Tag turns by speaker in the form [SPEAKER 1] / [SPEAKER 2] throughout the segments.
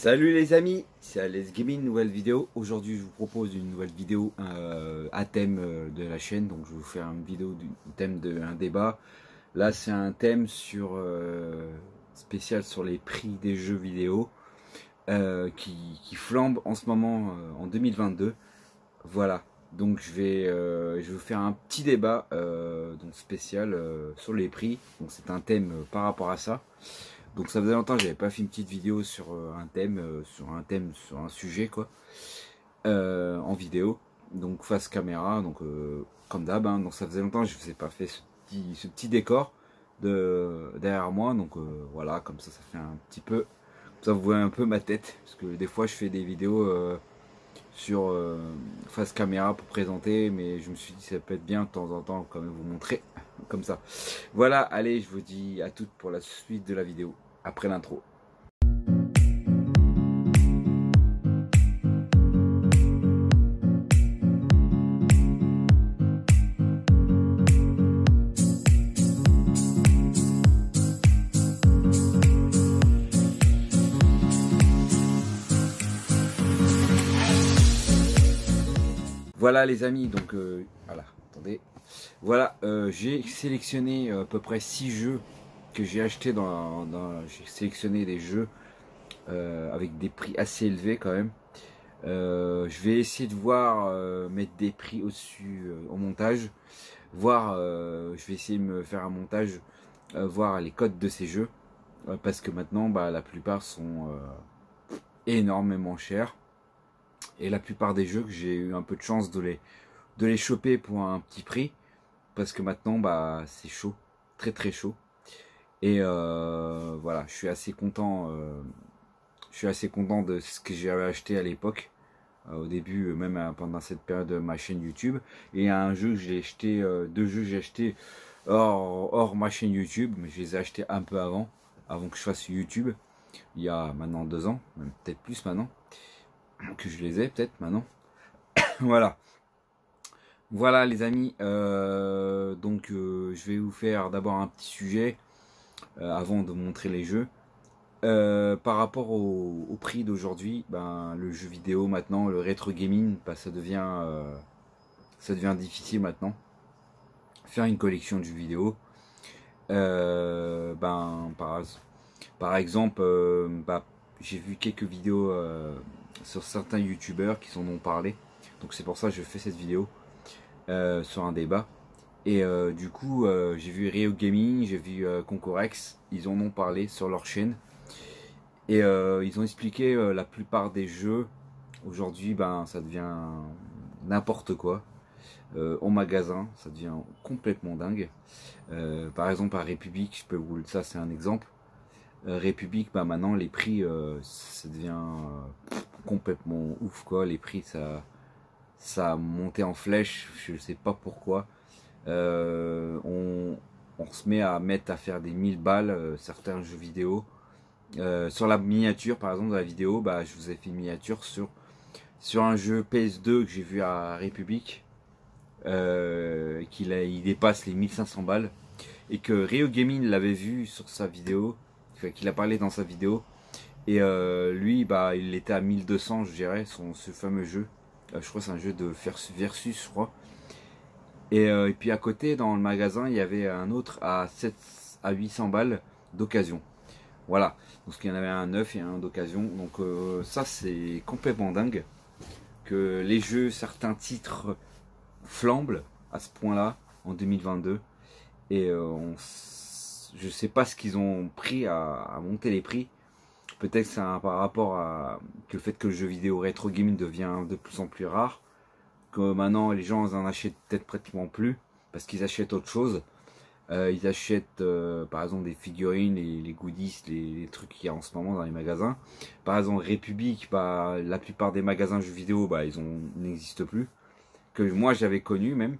[SPEAKER 1] Salut les amis, c'est Alex Gaming, nouvelle vidéo. Aujourd'hui je vous propose une nouvelle vidéo à thème de la chaîne. Donc je vais vous faire une vidéo du thème d'un débat. Là c'est un thème spécial sur les prix des jeux vidéo qui flambent en ce moment en 2022. Voilà, donc je vais vous faire un petit débat donc spécial sur les prix. Donc c'est un thème par rapport à ça. Donc ça faisait longtemps que j'avais pas fait une petite vidéo sur sur un sujet quoi, en vidéo, donc face caméra, donc comme d'hab, hein. Donc ça faisait longtemps que je vous ai pas fait ce petit décor derrière moi, donc voilà, comme ça fait un petit peu, ça vous voyez un peu ma tête, parce que des fois je fais des vidéos sur face caméra pour présenter, mais je me suis dit ça peut être bien de temps en temps quand même vous montrer comme ça. Voilà, allez, je vous dis à toutes pour la suite de la vidéo après l'intro. Voilà les amis, donc voilà, attendez. Voilà, j'ai sélectionné à peu près 6 jeux que j'ai acheté j'ai sélectionné des jeux avec des prix assez élevés quand même. Je vais essayer de voir mettre des prix au-dessus au montage, voir, je vais essayer de me faire un montage, voir les codes de ces jeux, parce que maintenant bah, la plupart sont énormément chers, et la plupart des jeux que j'ai eu un peu de chance de les choper pour un petit prix, parce que maintenant bah c'est chaud, très très chaud. Et voilà, je suis assez content de ce que j'avais acheté à l'époque, au début, même pendant cette période de ma chaîne YouTube. Et un jeu que j'ai acheté, deux jeux que j'ai acheté hors ma chaîne YouTube, mais je les ai achetés un peu avant que je fasse YouTube, il y a maintenant 2 ans, même peut-être plus maintenant que je les ai, peut-être maintenant. Voilà. Voilà les amis, donc je vais vous faire d'abord un petit sujet avant de montrer les jeux. Par rapport au prix d'aujourd'hui, ben, le jeu vidéo maintenant, le rétro gaming, ben, ça devient difficile maintenant. Faire une collection de jeux vidéo, ben, par exemple, ben, j'ai vu quelques vidéos sur certains youtubeurs qui s'en ont parlé. Donc c'est pour ça que je fais cette vidéo sur un débat. Et du coup, j'ai vu Rio Gaming, j'ai vu Concorex, ils en ont parlé sur leur chaîne. Et ils ont expliqué la plupart des jeux, aujourd'hui, ben, ça devient n'importe quoi. Au magasin, ça devient complètement dingue. Par exemple, à République, ça c'est un exemple. République, ben, maintenant, les prix, ça devient complètement ouf, quoi. Les prix, ça a monté en flèche, je ne sais pas pourquoi. On se met à faire des 1000 balles certains jeux vidéo. Sur la miniature par exemple de la vidéo, bah, je vous ai fait une miniature sur un jeu PS2 que j'ai vu à République, il dépasse les 1500 balles, et que Rio Gaming l'avait vu sur sa vidéo, enfin, qu'il a parlé dans sa vidéo, et lui bah, il était à 1200 je dirais, ce fameux jeu. Je crois que c'est un jeu de versus je crois. Et puis à côté dans le magasin il y avait un autre à 800 balles d'occasion. Voilà, donc il y en avait un neuf et un d'occasion. Donc ça c'est complètement dingue que les jeux, certains titres flambent à ce point là en 2022. Et je sais pas ce qu'ils ont pris à monter les prix. Peut-être que c'est par rapport à le fait que le jeu vidéo rétro gaming devient de plus en plus rare, que maintenant les gens en achètent peut-être pratiquement plus parce qu'ils achètent autre chose. Ils achètent par exemple des figurines, les goodies, les trucs qu'il y a en ce moment dans les magasins. Par exemple République, bah, la plupart des magasins jeux vidéo, bah, n'existent plus. Que moi j'avais connu même.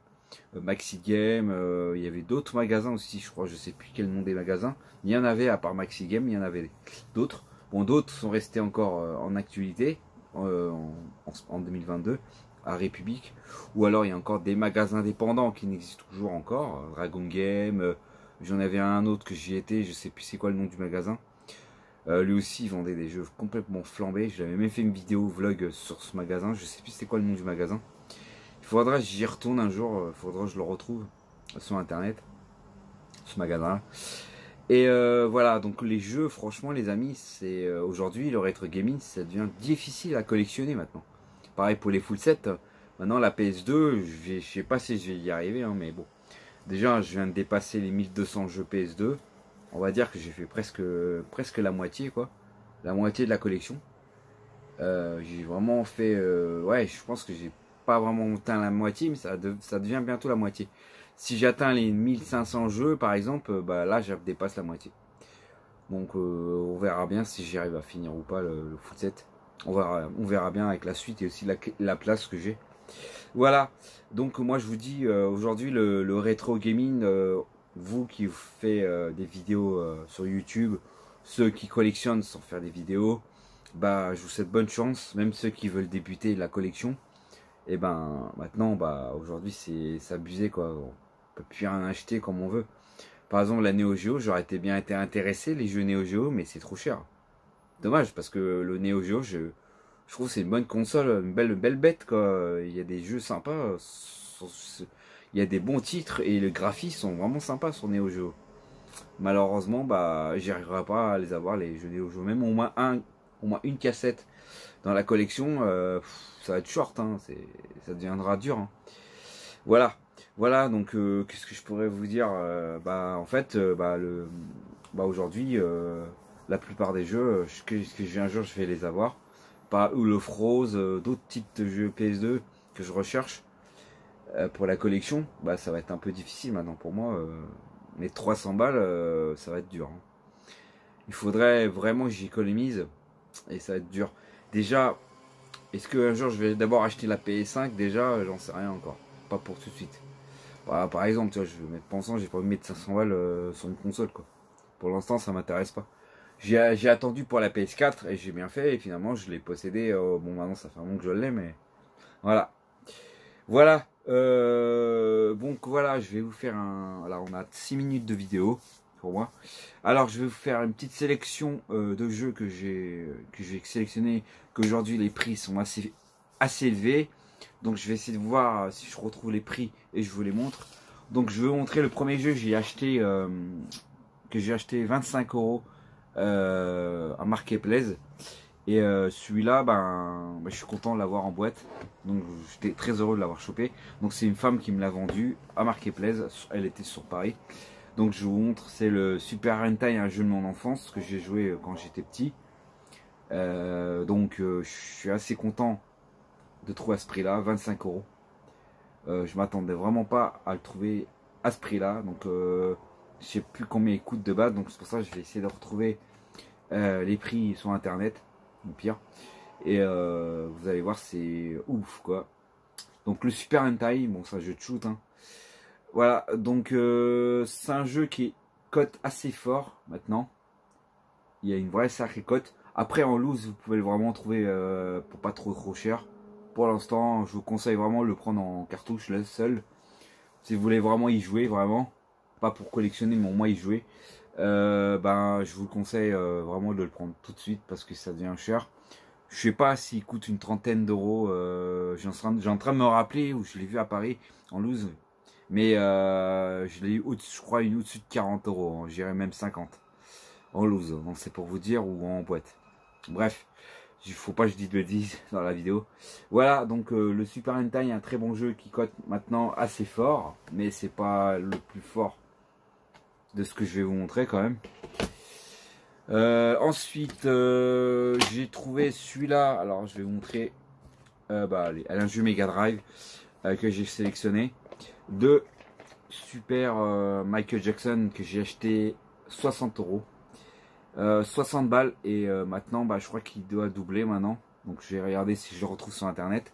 [SPEAKER 1] Maxi Game, il y avait d'autres magasins aussi, je crois, je sais plus quel nom des magasins. Il y en avait à part Maxi Game, il y en avait d'autres. Bon, d'autres sont restés encore en actualité en 2022 à République, ou alors il y a encore des magasins indépendants qui n'existent toujours encore, Dragon Game, j'en avais un autre que j'y étais, je sais plus c'est quoi le nom du magasin. Lui aussi il vendait des jeux complètement flambés. Je l'avais même fait une vidéo vlog sur ce magasin. Je sais plus c'était quoi le nom du magasin. Il faudra que j'y retourne un jour. Il faudra que je le retrouve sur internet. Ce magasin là. Et voilà, donc les jeux, franchement les amis, c'est aujourd'hui le rétro gaming, ça devient difficile à collectionner maintenant. Pareil pour les full sets. Maintenant la PS2, je sais pas si je vais y arriver, hein, mais bon. Déjà, je viens de dépasser les 1200 jeux PS2. On va dire que j'ai fait presque la moitié, quoi. La moitié de la collection. J'ai vraiment fait... ouais, je pense que j'ai pas vraiment atteint la moitié, mais ça devient bientôt la moitié. Si j'atteins les 1500 jeux, par exemple, bah là, je dépasse la moitié. Donc, on verra bien si j'y arrive à finir ou pas le full set. On verra bien avec la suite et aussi la place que j'ai. Voilà, donc moi je vous dis aujourd'hui le rétro gaming, vous qui faites des vidéos sur YouTube, ceux qui collectionnent sans faire des vidéos, bah je vous souhaite bonne chance, même ceux qui veulent débuter la collection, et ben maintenant bah aujourd'hui c'est abusé quoi, on peut plus rien acheter comme on veut. Par exemple la Neo Geo, j'aurais bien été intéressé les jeux Neo Geo, mais c'est trop cher. Dommage parce que le Neo Geo je trouve que c'est une bonne console, une belle bête quoi. Il y a des jeux sympas, il y a des bons titres et les graphismes sont vraiment sympas sur Neo Geo. Malheureusement, bah, j'y arriverai pas à les avoir les jeux Neo Geo. Même au moins une cassette dans la collection, ça va être short, hein, ça deviendra dur. Hein. Voilà. Donc qu'est-ce que je pourrais vous dire bah en fait, aujourd'hui, la plupart des jeux un jour je vais les avoir. Pas ou le Froze, d'autres types de jeux PS2 que je recherche pour la collection, bah ça va être un peu difficile maintenant pour moi. Les 300 balles, ça va être dur. Hein. Il faudrait vraiment que j'économise et ça va être dur. Déjà, est-ce qu'un jour je vais d'abord acheter la PS5? Déjà, j'en sais rien encore. Pas pour tout de suite. Bah, par exemple, tu vois, je vais mettre pensant, j'ai pas envie de mettre 500 balles sur une console quoi. Pour l'instant, ça m'intéresse pas. J'ai attendu pour la PS4 et j'ai bien fait et finalement je l'ai possédé. Bon maintenant ça fait un moment que je l'ai mais voilà. Voilà. Donc voilà, je vais vous faire un... Alors on a 6 minutes de vidéo pour moi. Alors je vais vous faire une petite sélection de jeux que j'ai sélectionné. Qu'aujourd'hui les prix sont assez élevés. Donc je vais essayer de voir si je retrouve les prix et je vous les montre. Donc je vais vous montrer le premier jeu que j'ai acheté 25 € à Marketplace et celui-là je suis content de l'avoir en boîte, donc j'étais très heureux de l'avoir chopé. Donc c'est une femme qui me l'a vendu à Marketplace, elle était sur Paris. Donc je vous montre, c'est le Super Hentai, un jeu de mon enfance que j'ai joué quand j'étais petit. Je suis assez content de trouver à ce prix là, 25 €. Je m'attendais vraiment pas à le trouver à ce prix là, donc je sais plus combien il coûte de base, donc c'est pour ça que je vais essayer de retrouver les prix sur internet, au pire. Et vous allez voir, c'est ouf quoi. Donc le Super Hentai, bon c'est un jeu de shoot. Hein. Voilà, donc c'est un jeu qui cote assez fort maintenant. Il y a une vraie sacrée cote. Après en loose, vous pouvez vraiment trouver pour pas trop cher. Pour l'instant, je vous conseille vraiment de le prendre en cartouche, le seul. Si vous voulez vraiment y jouer, vraiment. Pas pour collectionner, mais au moins y jouer. Je vous conseille vraiment de le prendre tout de suite parce que ça devient cher. Je sais pas s'il coûte une trentaine d'euros. J'ai en train de me rappeler où je l'ai vu à Paris en loose. Mais je l'ai eu, je crois, au-dessus de 40 €. Hein, j'irais même 50 en loose. Donc c'est pour vous dire, ou en boîte. Bref, il faut pas que je dise de bêtises dans la vidéo. Voilà, donc le Super Hentai est un très bon jeu qui cote maintenant assez fort. Mais c'est pas le plus fort de ce que je vais vous montrer quand même. Ensuite, j'ai trouvé celui-là. Alors, je vais vous montrer. Un jeu Mega Drive que j'ai sélectionné de Super Michael Jackson que j'ai acheté 60 €. 60 balles et maintenant, je crois qu'il doit doubler maintenant. Donc, je vais regarder si je le retrouve sur internet.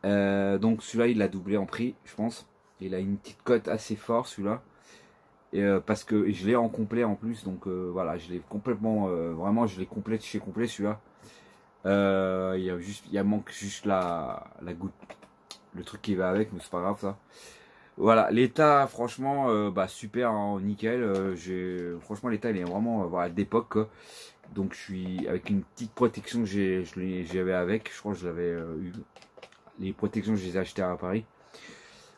[SPEAKER 1] Donc, celui-là, il a doublé en prix, je pense. Il a une petite cote assez forte, celui-là. Et parce que je l'ai en complet en plus, donc voilà, je l'ai complètement, vraiment je l'ai complet chez complet celui-là. Il manque juste la goutte, le truc qui va avec, mais c'est pas grave ça. Voilà, l'état franchement super, hein, nickel. Franchement l'état il est vraiment d'époque quoi. Donc je suis avec une petite protection que j'avais avec, je crois que je l'avais eu. Les protections, je les ai achetées à Paris.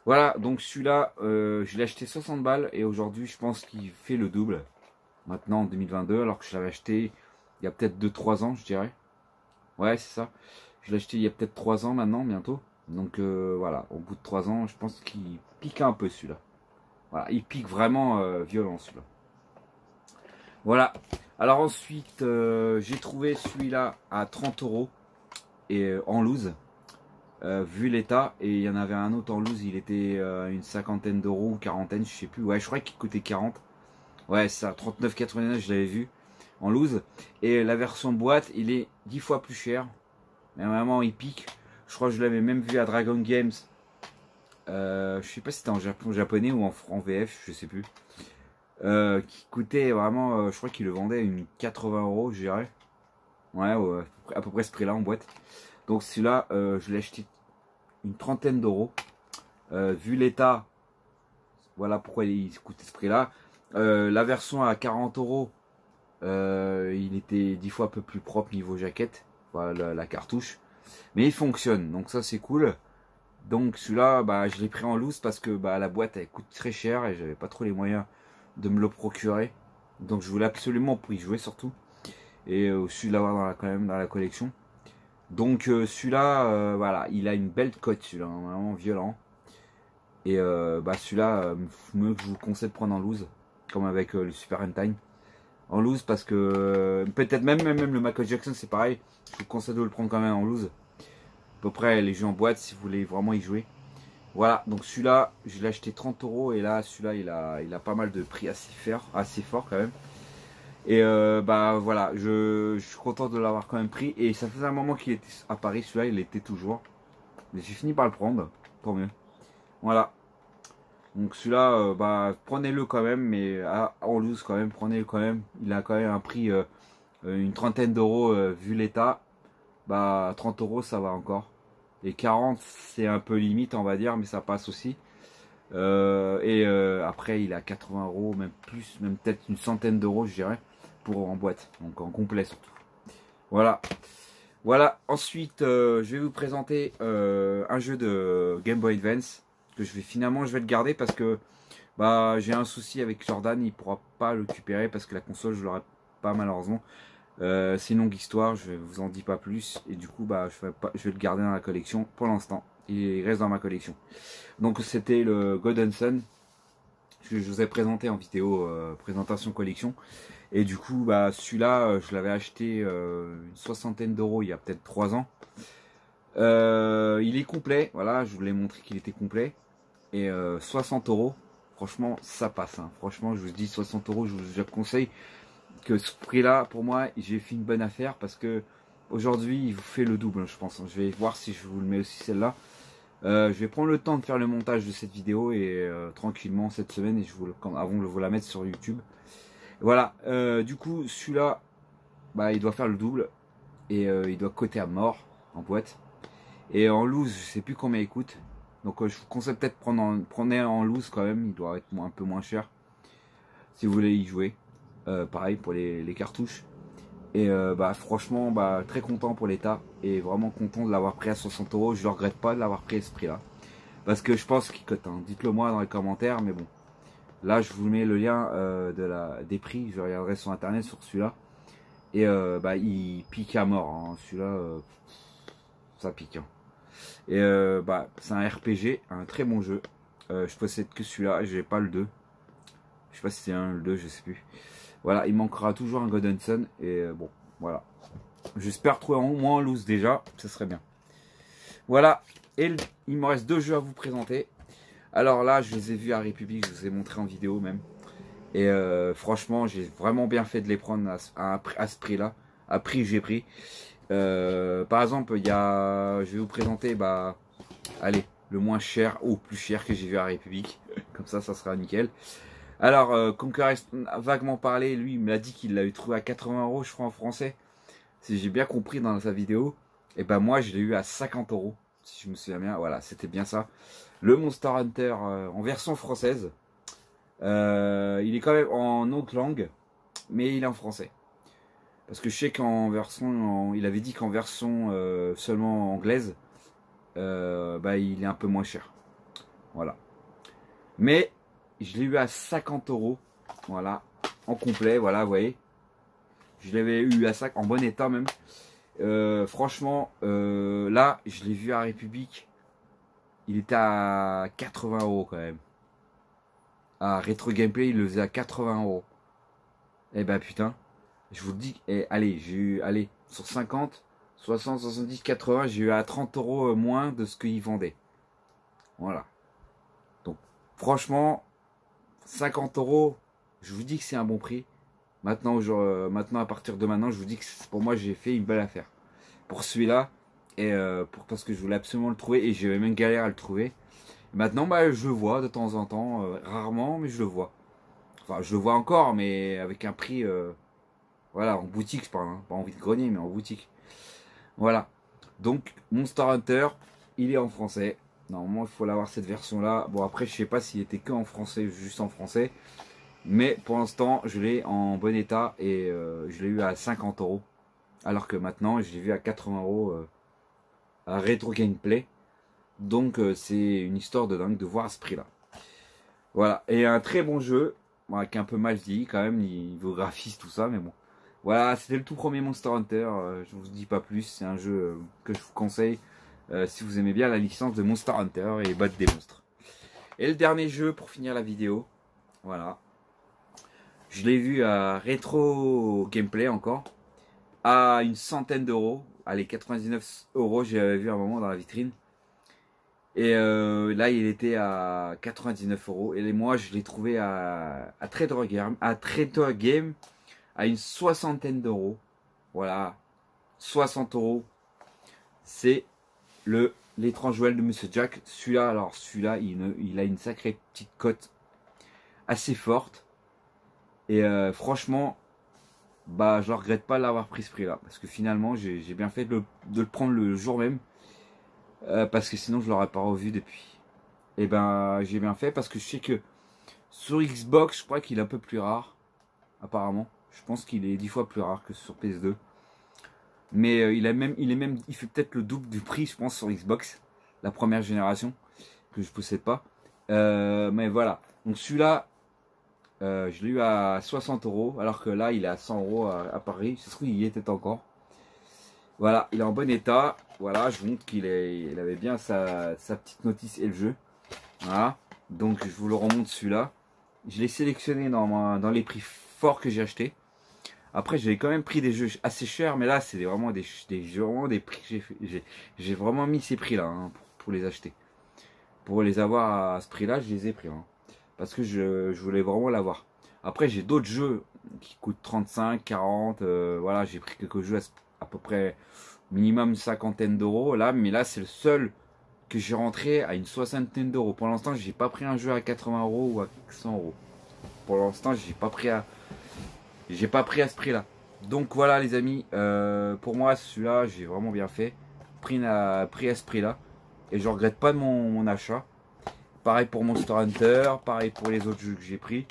[SPEAKER 1] Voilà, donc celui-là, je l'ai acheté 60 balles et aujourd'hui, je pense qu'il fait le double. Maintenant en 2022, alors que je l'avais acheté il y a peut-être 2-3 ans, je dirais. Ouais, c'est ça. Je l'ai acheté il y a peut-être 3 ans maintenant, bientôt. Donc voilà, au bout de 3 ans, je pense qu'il pique un peu celui-là. Voilà, il pique vraiment violent celui-là. Voilà. Alors ensuite, j'ai trouvé celui-là à 30 € et en loose. Vu l'état, et il y en avait un autre en loose, il était une cinquantaine d'euros ou quarantaine, je sais plus. Ouais, je crois qu'il coûtait 40. Ouais, c'est ça, 39,99, je l'avais vu en loose. Et la version boîte, il est 10 fois plus cher. Mais vraiment, il pique. Je crois que je l'avais même vu à Dragon Games. Je sais pas si c'était en japonais ou en VF, je sais plus. Qui coûtait vraiment, je crois qu'il le vendait à une 80 €, je dirais. Ouais, à peu près ce prix-là en boîte. Donc celui-là, je l'ai acheté une trentaine d'euros. Vu l'état, voilà pourquoi il coûtait ce prix-là. La version à 40 €, il était 10 fois un peu plus propre niveau jaquette, voilà, la cartouche. Mais il fonctionne, donc ça c'est cool. Donc celui-là, bah, je l'ai pris en loose parce que bah, la boîte elle coûte très cher et j'avais pas trop les moyens de me le procurer. Donc je voulais absolument pour y jouer surtout. Et aussi l'avoir quand même dans la collection. Donc celui-là, voilà, il a une belle cote, celui-là, hein, vraiment violent. Et bah celui-là, je vous conseille de prendre en loose, comme avec le Super Time. En loose parce que peut-être même le Michael Jackson c'est pareil. Je vous conseille de le prendre quand même en loose. À peu près les jeux en boîte si vous voulez vraiment y jouer. Voilà, donc celui-là, je l'ai acheté 30 € et là celui-là il a pas mal de prix assez fort quand même. Et bah voilà, je suis content de l'avoir quand même pris. Et ça faisait un moment qu'il était à Paris, celui-là il était toujours. Mais j'ai fini par le prendre, tant mieux. Voilà. Donc celui-là, bah prenez-le quand même, mais en loose quand même, prenez-le quand même. Il a quand même un prix, une trentaine d'euros vu l'état. Bah 30 € ça va encore. Et 40 c'est un peu limite on va dire, mais ça passe aussi. Après il a 80 €, même plus, même peut-être une centaine d'euros je dirais, pour en boîte, donc en complet surtout. Voilà. Voilà, ensuite je vais vous présenter un jeu de Game Boy Advance que je vais le garder parce que bah j'ai un souci avec Jordan, il pourra pas le récupérer parce que la console je l'aurai pas malheureusement. C'est une longue histoire, je vous en dis pas plus et du coup bah je vais le garder dans la collection pour l'instant. Il reste dans ma collection. Donc c'était le Golden Sun que je vous ai présenté en vidéo présentation collection. Et du coup, bah, celui-là, je l'avais acheté une soixantaine d'euros il y a peut-être 3 ans. Il est complet, voilà, je vous l'ai montré qu'il était complet. Et 60 €, franchement, ça passe. Hein. Franchement, je vous dis 60 €, je vous conseille que ce prix-là, pour moi, j'ai fait une bonne affaire parce que aujourd'hui, il vous fait le double, je pense. Je vais voir si je vous le mets aussi celle-là. Je vais prendre le temps de faire le montage de cette vidéo et tranquillement cette semaine, et avant de vous la mettre sur YouTube. Voilà, du coup, celui-là, bah, il doit faire le double et il doit coter à mort en boîte. Et en loose, je sais plus combien il coûte. Donc je vous conseille peut-être prenez en loose quand même, il doit être un peu moins cher si vous voulez y jouer. Pareil pour les cartouches. Et bah franchement, bah très content pour l'état et vraiment content de l'avoir pris à 60 €. Je ne regrette pas de l'avoir pris à ce prix-là. Parce que je pense qu'il cote, hein. Dites-le moi dans les commentaires, mais bon. Là, je vous mets le lien des prix. Je regarderai sur internet sur celui-là. Et bah, il pique à mort. Hein. Celui-là, ça pique. Hein. Et bah, c'est un RPG, un très bon jeu. Je possède que celui-là. Je n'ai pas le 2. Je sais pas si c'est un ou le 2, je sais plus. Voilà, il manquera toujours un Golden Sun. Et bon, voilà. J'espère trouver au moins en loose déjà. Ce serait bien. Voilà. Et il me reste 2 jeux à vous présenter. Alors là, je les ai vus à République, je vous ai montré en vidéo même. Et franchement, j'ai vraiment bien fait de les prendre à ce prix-là, à prix que j'ai pris. Par exemple, je vais vous présenter, bah, allez, le moins cher ou plus cher que j'ai vu à République. Comme ça sera nickel. Alors, Conquer a vaguement parlé, lui, il me l'a dit qu'il l'a eu trouvé à 80 €, je crois, en français. Si j'ai bien compris dans sa vidéo. Et ben moi, je l'ai eu à 50 €, si je me souviens bien. Voilà, c'était bien ça. Le Monster Hunter en version française. Il est quand même en autre langue, mais il est en français. Parce que je sais qu'en version, il avait dit qu'en version seulement anglaise, bah, il est un peu moins cher. Voilà. Mais je l'ai eu à 50 euros. Voilà. En complet, voilà, vous voyez. Je l'avais eu à 5 en bon état même. Franchement, là, je l'ai vu à République. Il était à 80 euros quand même. À Retro Gameplay, il le faisait à 80 euros. Eh ben putain, je vous le dis, allez, j'ai eu, allez, sur 50, 60, 70, 80, j'ai eu à 30 euros moins de ce qu'il vendait. Voilà. Donc, franchement, 50 euros, je vous dis que c'est un bon prix. Maintenant, maintenant, à partir de maintenant, je vous dis que pour moi, j'ai fait une belle affaire. Pour celui-là, et parce que je voulais absolument le trouver, et j'avais même galère à le trouver. Maintenant, bah, je le vois de temps en temps, rarement, mais je le vois. Enfin, je le vois encore, mais avec un prix, voilà, en boutique, je parle, hein. Pas en vide-grenier, mais en boutique. Voilà. Donc, Monster Hunter, il est en français. Normalement, il faut l'avoir cette version-là. Bon, après, je sais pas s'il était que en français, juste en français. Mais pour l'instant, je l'ai en bon état et je l'ai eu à 50 euros. Alors que maintenant, je l'ai vu à 80 euros à Retro Gameplay. Donc, c'est une histoire de dingue de voir à ce prix-là. Voilà. Et un très bon jeu, bon, avec un peu mal dit quand même, niveau graphisme, tout ça, mais bon. Voilà, c'était le tout premier Monster Hunter. Je ne vous dis pas plus. C'est un jeu que je vous conseille si vous aimez bien la licence de Monster Hunter et battre des monstres. Et le dernier jeu pour finir la vidéo. Voilà. Je l'ai vu à Retro Gameplay encore. À une centaine d'euros. Allez, 99 euros, j'avais vu un moment dans la vitrine. Et là, il était à 99 euros. Et moi, je l'ai trouvé à Trader Game à une soixantaine d'euros. Voilà. 60 euros. C'est l'étrange Noël de Monsieur Jack. Celui-là, alors celui-là, il a une sacrée petite cote assez forte. Et franchement, bah, je ne regrette pas de l'avoir pris ce prix-là. Parce que finalement, j'ai bien fait de le prendre le jour même. Parce que sinon, je ne l'aurais pas revu depuis. Et ben, j'ai bien fait parce que je sais que sur Xbox, je crois qu'il est un peu plus rare. Apparemment. Je pense qu'il est 10 fois plus rare que sur PS2. Mais il fait peut-être le double du prix, je pense, sur Xbox. La première génération. Que je possède pas. Mais voilà. Donc celui-là. Je l'ai eu à 60 euros, alors que là il est à 100 euros à Paris. Ça se trouve, il y était encore. Voilà, il est en bon état. Voilà, je vous montre qu'il avait bien sa petite notice et le jeu. Voilà, donc je vous le remonte celui-là. Je l'ai sélectionné dans les prix forts que j'ai acheté. Après, j'avais quand même pris des jeux assez chers, mais là c'est vraiment des prix que j'ai vraiment mis ces prix-là hein, pour les acheter. Pour les avoir à ce prix-là, je les ai pris. Hein. Parce que je voulais vraiment l'avoir. Après, j'ai d'autres jeux qui coûtent 35, 40. Voilà, j'ai pris quelques jeux à peu près minimum cinquantaine d'euros. Là, mais là, c'est le seul que j'ai rentré à une soixantaine d'euros. Pour l'instant, j'ai pas pris un jeu à 80 euros ou à 100 euros. Pour l'instant, j'ai pas pris à ce prix-là. Donc voilà, les amis. Pour moi, celui-là, j'ai vraiment bien fait. Pris à ce prix-là. Et je regrette pas de mon achat. Pareil pour Monster Hunter, pareil pour les autres jeux que j'ai pris.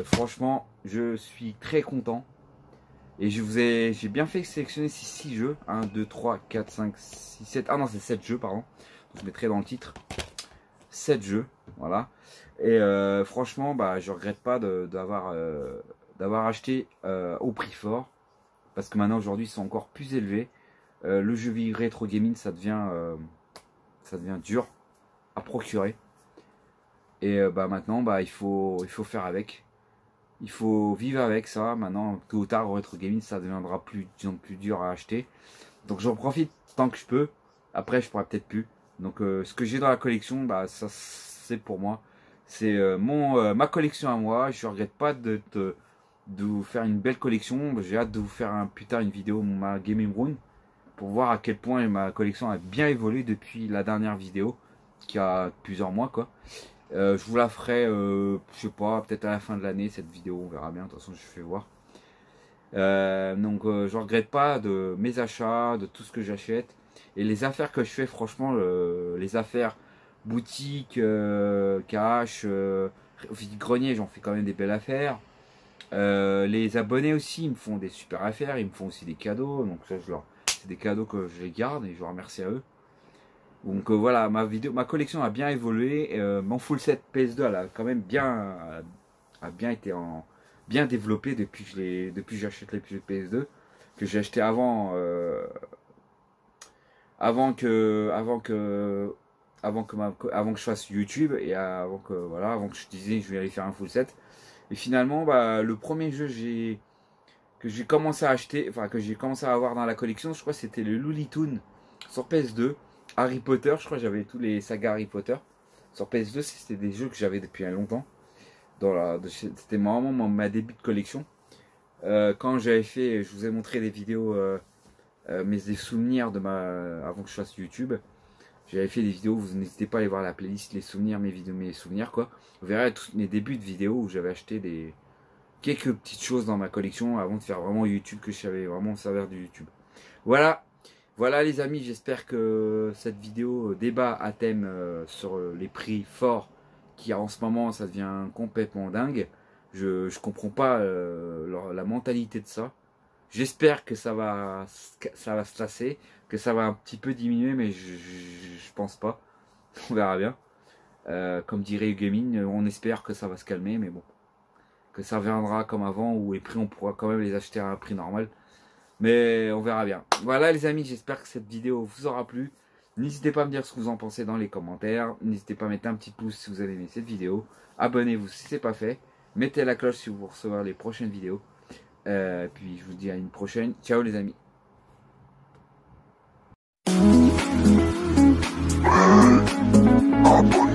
[SPEAKER 1] Franchement, je suis très content. Et j'ai bien fait sélectionner ces 6 jeux. 1, 2, 3, 4, 5, 6, 7. Ah non, c'est 7 jeux, pardon. Je mettrai dans le titre. 7 jeux, voilà. Et franchement, bah, je regrette pas d'avoir acheté au prix fort. Parce que maintenant, aujourd'hui, ils sont encore plus élevés. Le jeu vidéo rétro gaming, ça devient dur à procurer. Et bah maintenant, bah, il faut faire avec. Il faut vivre avec ça. Maintenant, tôt ou tard, Retro Gaming, ça deviendra plus dur à acheter. Donc j'en profite tant que je peux. Après, je pourrai peut-être plus. Donc ce que j'ai dans la collection, bah, ça c'est pour moi. C'est ma collection à moi. Je ne regrette pas de vous faire une belle collection. J'ai hâte de vous faire une vidéo, ma Gaming Room, pour voir à quel point ma collection a bien évolué depuis la dernière vidéo, qui a plusieurs mois quoi. Je vous la ferai, je sais pas, peut-être à la fin de l'année cette vidéo, on verra bien, de toute façon je fais voir. Donc je regrette pas de mes achats, de tout ce que j'achète. Et les affaires que je fais, franchement, les affaires boutique, cash, vide-grenier, j'en fais quand même des belles affaires. Les abonnés aussi, ils me font des super affaires, ils me font aussi des cadeaux. Donc ça, c'est des cadeaux que je les garde et je leur remercie à eux. Donc voilà, ma collection a bien évolué. Mon full set PS2, elle a quand même bien été bien développé depuis que j'achète les PS2 que j'ai acheté avant que je fasse YouTube et avant que je disais que je vais aller faire un full set. Et finalement, bah, le premier jeu que j'ai commencé à acheter, enfin que j'ai commencé à avoir dans la collection, je crois que c'était le Looney Tunes sur PS2. Harry Potter, je crois que j'avais tous les sagas Harry Potter. Sur PS2, c'était des jeux que j'avais depuis longtemps. C'était vraiment ma début de collection. Quand j'avais fait, je vous ai montré des vidéos, des souvenirs avant que je fasse YouTube. J'avais fait des vidéos, vous n'hésitez pas à aller voir la playlist, les souvenirs, mes souvenirs quoi. Vous verrez tous mes débuts de vidéos où j'avais acheté quelques petites choses dans ma collection avant de faire vraiment YouTube, que je savais vraiment servir du YouTube. Voilà, voilà les amis, j'espère que cette vidéo débat à thème sur les prix forts qui en ce moment ça devient complètement dingue. Je comprends pas la mentalité de ça. J'espère que ça va se tasser, que ça va un petit peu diminuer, mais je pense pas. On verra bien. Comme dirait Gaming, on espère que ça va se calmer, mais bon. Que ça reviendra comme avant, où les prix on pourra quand même les acheter à un prix normal. Mais on verra bien. Voilà les amis, j'espère que cette vidéo vous aura plu. N'hésitez pas à me dire ce que vous en pensez dans les commentaires. N'hésitez pas à mettre un petit pouce si vous avez aimé cette vidéo. Abonnez-vous si ce n'est pas fait. Mettez la cloche si vous voulez recevoir les prochaines vidéos. Puis je vous dis à une prochaine. Ciao les amis. Abonnez-vous.